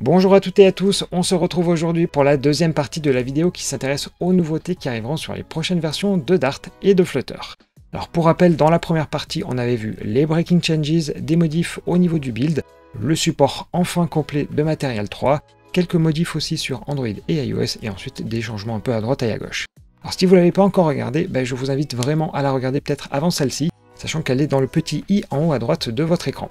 Bonjour à toutes et à tous, on se retrouve aujourd'hui pour la deuxième partie de la vidéo qui s'intéresse aux nouveautés qui arriveront sur les prochaines versions de Dart et de Flutter. Alors pour rappel, dans la première partie, on avait vu les breaking changes, des modifs au niveau du build, le support enfin complet de Material 3, quelques modifs aussi sur Android et iOS, et ensuite des changements un peu à droite et à gauche. Alors si vous ne l'avez pas encore regardé, je vous invite vraiment à la regarder peut-être avant celle-ci, sachant qu'elle est dans le petit i en haut à droite de votre écran.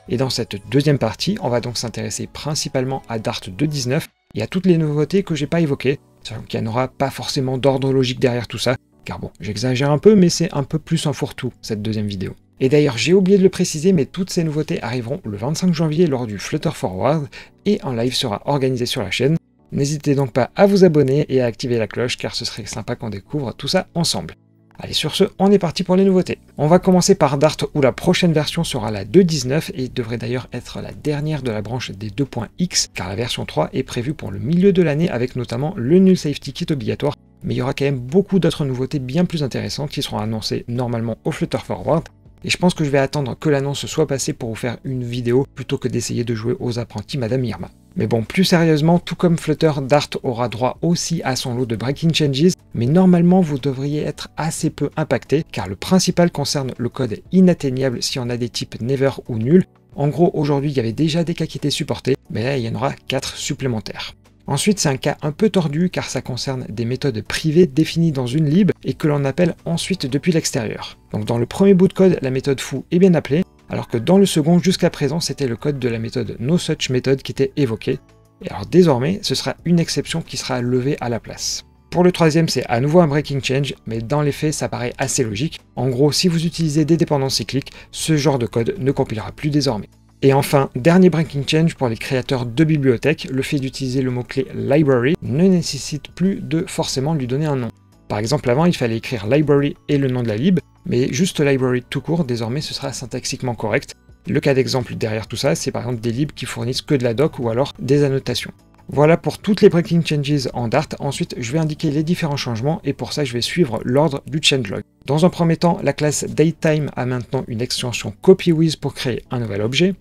Et dans cette deuxième partie, on va donc s'intéresser principalement à Dart 2.19 et à toutes les nouveautés que j'ai pas évoquées, sachant qu'il n'y en aura pas forcément d'ordre logique derrière tout ça, car bon, j'exagère un peu, mais c'est un peu plus un fourre-tout, cette deuxième vidéo. Et d'ailleurs, j'ai oublié de le préciser, mais toutes ces nouveautés arriveront le 25 janvier lors du Flutter Forward, et un live sera organisé sur la chaîne. N'hésitez donc pas à vous abonner et à activer la cloche, car ce serait sympa qu'on découvre tout ça ensemble. Allez, sur ce, on est parti pour les nouveautés. On va commencer par Dart, où la prochaine version sera la 2.19 et devrait d'ailleurs être la dernière de la branche des 2.x, car la version 3 est prévue pour le milieu de l'année avec notamment le Null Safety Kit obligatoire, mais il y aura quand même beaucoup d'autres nouveautés bien plus intéressantes qui seront annoncées normalement au Flutter Forward, et je pense que je vais attendre que l'annonce soit passée pour vous faire une vidéo plutôt que d'essayer de jouer aux apprentis Madame Irma. Mais bon, plus sérieusement, tout comme Flutter, Dart aura droit aussi à son lot de breaking changes, mais normalement vous devriez être assez peu impacté, car le principal concerne le code inatteignable si on a des types never ou nul. En gros, aujourd'hui il y avait déjà des cas qui étaient supportés, mais là il y en aura 4 supplémentaires. Ensuite, c'est un cas un peu tordu car ça concerne des méthodes privées définies dans une lib et que l'on appelle ensuite depuis l'extérieur. Donc dans le premier bout de code, la méthode foo est bien appelée, alors que dans le second, jusqu'à présent, c'était le code de la méthode noSuchMethod qui était évoqué. Et alors désormais, ce sera une exception qui sera levée à la place. Pour le troisième, c'est à nouveau un breaking change, mais dans les faits, ça paraît assez logique. En gros, si vous utilisez des dépendances cycliques, ce genre de code ne compilera plus désormais. Et enfin, dernier breaking change pour les créateurs de bibliothèques, le fait d'utiliser le mot-clé library ne nécessite plus de forcément lui donner un nom. Par exemple, avant, il fallait écrire library et le nom de la lib, mais juste library tout court, désormais ce sera syntaxiquement correct. Le cas d'exemple derrière tout ça, c'est par exemple des libs qui fournissent que de la doc ou alors des annotations. Voilà pour toutes les breaking changes en Dart. Ensuite, je vais indiquer les différents changements et pour ça, je vais suivre l'ordre du changelog. Dans un premier temps, la classe datetime a maintenant une extension copyWith pour créer un nouvel objet.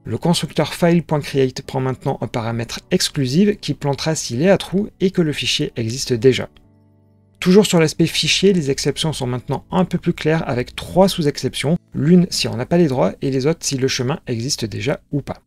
Le constructeur file.create prend maintenant un paramètre exclusif qui plantera s'il est à true et que le fichier existe déjà. Toujours sur l'aspect fichier, les exceptions sont maintenant un peu plus claires avec 3 sous-exceptions, l'une si on n'a pas les droits et les autres si le chemin existe déjà ou pas.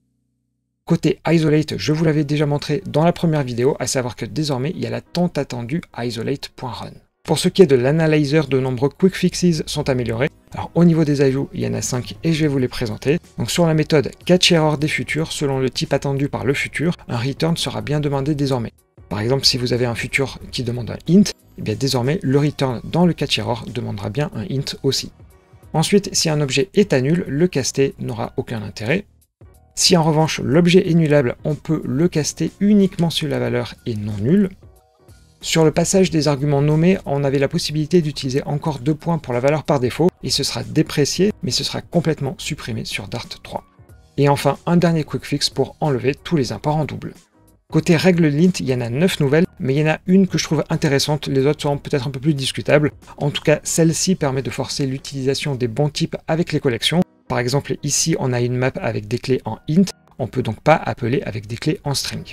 Côté isolate, je vous l'avais déjà montré dans la première vidéo, à savoir que désormais il y a la tant attendue isolate.run. Pour ce qui est de l'analyzer, de nombreux quick fixes sont améliorés. Alors au niveau des ajouts, il y en a 5 et je vais vous les présenter. Donc sur la méthode catch error des futurs, selon le type attendu par le futur, un return sera bien demandé désormais. Par exemple, si vous avez un futur qui demande un int, et bien désormais le return dans le catch error demandera bien un int aussi. Ensuite, si un objet est à nul, le caster n'aura aucun intérêt. Si en revanche l'objet est nullable, on peut le caster uniquement si la valeur est non nulle. Sur le passage des arguments nommés, on avait la possibilité d'utiliser encore 2 points pour la valeur par défaut, et ce sera déprécié, mais ce sera complètement supprimé sur Dart 3. Et enfin, un dernier quick fix pour enlever tous les imports en double. Côté règle lint, il y en a 9 nouvelles, mais il y en a une que je trouve intéressante, les autres seront peut-être un peu plus discutables. En tout cas, celle-ci permet de forcer l'utilisation des bons types avec les collections. Par exemple, ici, on a une map avec des clés en int, on peut donc pas appeler avec des clés en string.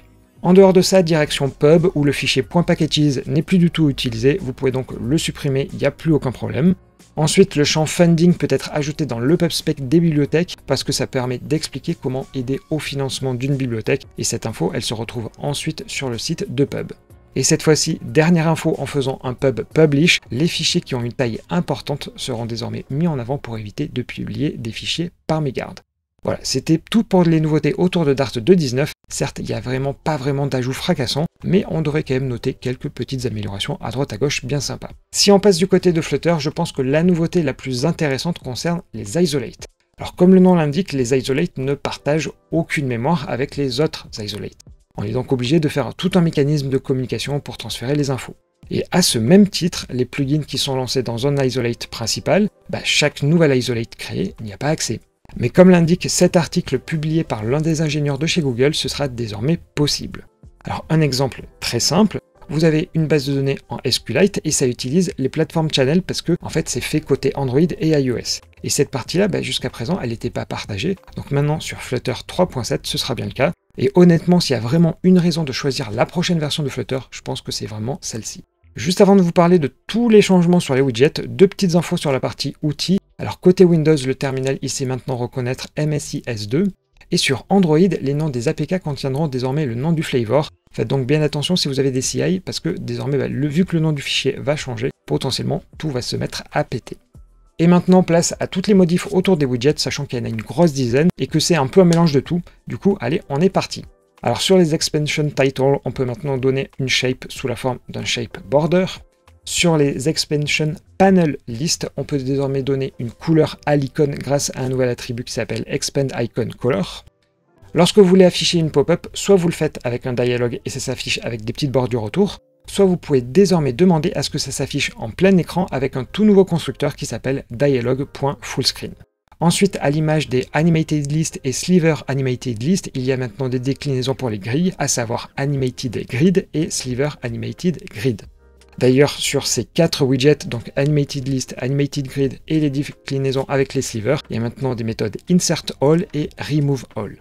En dehors de ça, direction pub, où le fichier .packages n'est plus du tout utilisé, vous pouvez donc le supprimer, il n'y a plus aucun problème. Ensuite, le champ funding peut être ajouté dans le pubspec des bibliothèques, parce que ça permet d'expliquer comment aider au financement d'une bibliothèque, et cette info, elle se retrouve ensuite sur le site de pub. Et cette fois-ci, dernière info, en faisant un pub publish, les fichiers qui ont une taille importante seront désormais mis en avant pour éviter de publier des fichiers par mégarde. Voilà, c'était tout pour les nouveautés autour de Dart 2.19. Certes, il n'y a pas vraiment d'ajouts fracassants, mais on devrait quand même noter quelques petites améliorations à droite à gauche bien sympas. Si on passe du côté de Flutter, je pense que la nouveauté la plus intéressante concerne les isolates. Alors comme le nom l'indique, les isolates ne partagent aucune mémoire avec les autres isolates. On est donc obligé de faire tout un mécanisme de communication pour transférer les infos. Et à ce même titre, les plugins qui sont lancés dans un isolate principal, chaque nouvelle isolate créée n'y a pas accès. Mais comme l'indique cet article publié par l'un des ingénieurs de chez Google, ce sera désormais possible. Alors un exemple très simple, vous avez une base de données en SQLite et ça utilise les plateformes channel parce que en fait c'est fait côté Android et iOS. Et cette partie-là, jusqu'à présent, elle n'était pas partagée. Donc maintenant sur Flutter 3.7, ce sera bien le cas. Et honnêtement, s'il y a vraiment une raison de choisir la prochaine version de Flutter, je pense que c'est vraiment celle-ci. Juste avant de vous parler de tous les changements sur les widgets, deux petites infos sur la partie outils. Alors côté Windows, le terminal il sait maintenant reconnaître MSI S2. Et sur Android, les noms des APK contiendront désormais le nom du flavor. Faites donc bien attention si vous avez des CI, parce que désormais, vu que le nom du fichier va changer, potentiellement tout va se mettre à péter. Et maintenant, place à toutes les modifs autour des widgets, sachant qu'il y en a une grosse dizaine, et que c'est un peu un mélange de tout. Du coup, allez, on est parti. Alors sur les expansion titles, on peut maintenant donner une shape sous la forme d'un shape border. Sur les expansion panel list, on peut désormais donner une couleur à l'icône grâce à un nouvel attribut qui s'appelle expand icon color. Lorsque vous voulez afficher une pop-up, soit vous le faites avec un dialogue et ça s'affiche avec des petites bordures autour, soit vous pouvez désormais demander à ce que ça s'affiche en plein écran avec un tout nouveau constructeur qui s'appelle dialog.fullscreen. Ensuite, à l'image des Animated List et Sliver Animated List, il y a maintenant des déclinaisons pour les grilles, à savoir Animated Grid et Sliver Animated Grid. D'ailleurs, sur ces 4 widgets, donc Animated List, Animated Grid et les déclinaisons avec les slivers, il y a maintenant des méthodes Insert All et Remove All.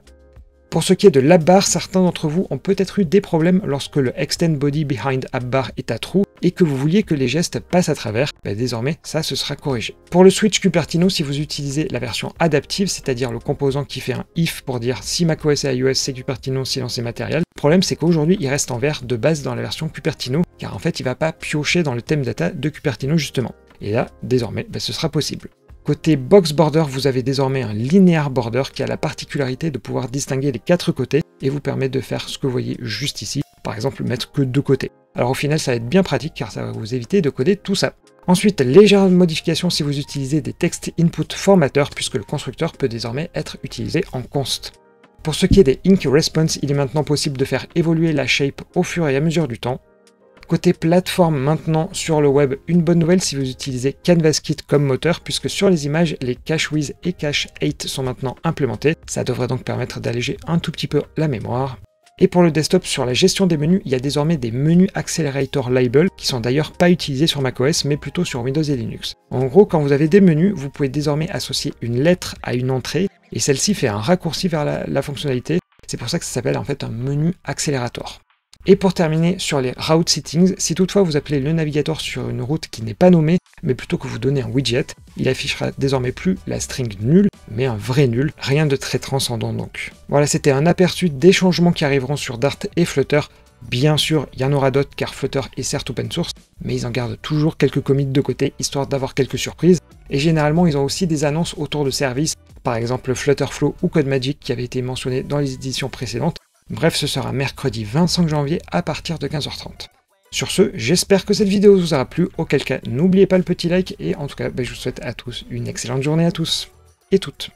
Pour ce qui est de l'app-bar, certains d'entre vous ont peut-être eu des problèmes lorsque le Extend Body Behind App-bar est à trou et que vous vouliez que les gestes passent à travers. Désormais, ça se sera corrigé. Pour le switch Cupertino, si vous utilisez la version adaptive, c'est-à-dire le composant qui fait un if pour dire si macOS et iOS c'est Cupertino, sinon c'est matériel, le problème c'est qu'aujourd'hui il reste en vert de base dans la version Cupertino, car en fait il ne va pas piocher dans le thème data de Cupertino justement. Et là, désormais, ce sera possible. Côté box border, vous avez désormais un linear border qui a la particularité de pouvoir distinguer les 4 côtés et vous permet de faire ce que vous voyez juste ici, par exemple mettre que 2 côtés. Alors au final ça va être bien pratique car ça va vous éviter de coder tout ça. Ensuite, légère modification si vous utilisez des text input formatteurs puisque le constructeur peut désormais être utilisé en const. Pour ce qui est des ink response, il est maintenant possible de faire évoluer la shape au fur et à mesure du temps. Côté plateforme maintenant sur le web, une bonne nouvelle si vous utilisez CanvasKit comme moteur, puisque sur les images, les CacheWiz et Cache8 sont maintenant implémentés. Ça devrait donc permettre d'alléger un tout petit peu la mémoire. Et pour le desktop, sur la gestion des menus, il y a désormais des menus Accelerator Label qui sont d'ailleurs pas utilisés sur macOS, mais plutôt sur Windows et Linux. En gros, quand vous avez des menus, vous pouvez désormais associer une lettre à une entrée, et celle-ci fait un raccourci vers la fonctionnalité. C'est pour ça que ça s'appelle en fait un menu Accelerator. Et pour terminer sur les route settings, si toutefois vous appelez le navigateur sur une route qui n'est pas nommée, mais plutôt que vous donnez un widget, il affichera désormais plus la string nul, mais un vrai nul, rien de très transcendant donc. Voilà, c'était un aperçu des changements qui arriveront sur Dart et Flutter. Bien sûr, il y en aura d'autres car Flutter est certes open source, mais ils en gardent toujours quelques commits de côté, histoire d'avoir quelques surprises. Et généralement, ils ont aussi des annonces autour de services, par exemple Flutterflow ou CodeMagic qui avaient été mentionnés dans les éditions précédentes. Bref, ce sera mercredi 25 janvier à partir de 15h30. Sur ce, j'espère que cette vidéo vous aura plu, auquel cas n'oubliez pas le petit like, et en tout cas, je vous souhaite à tous une excellente journée à tous et toutes.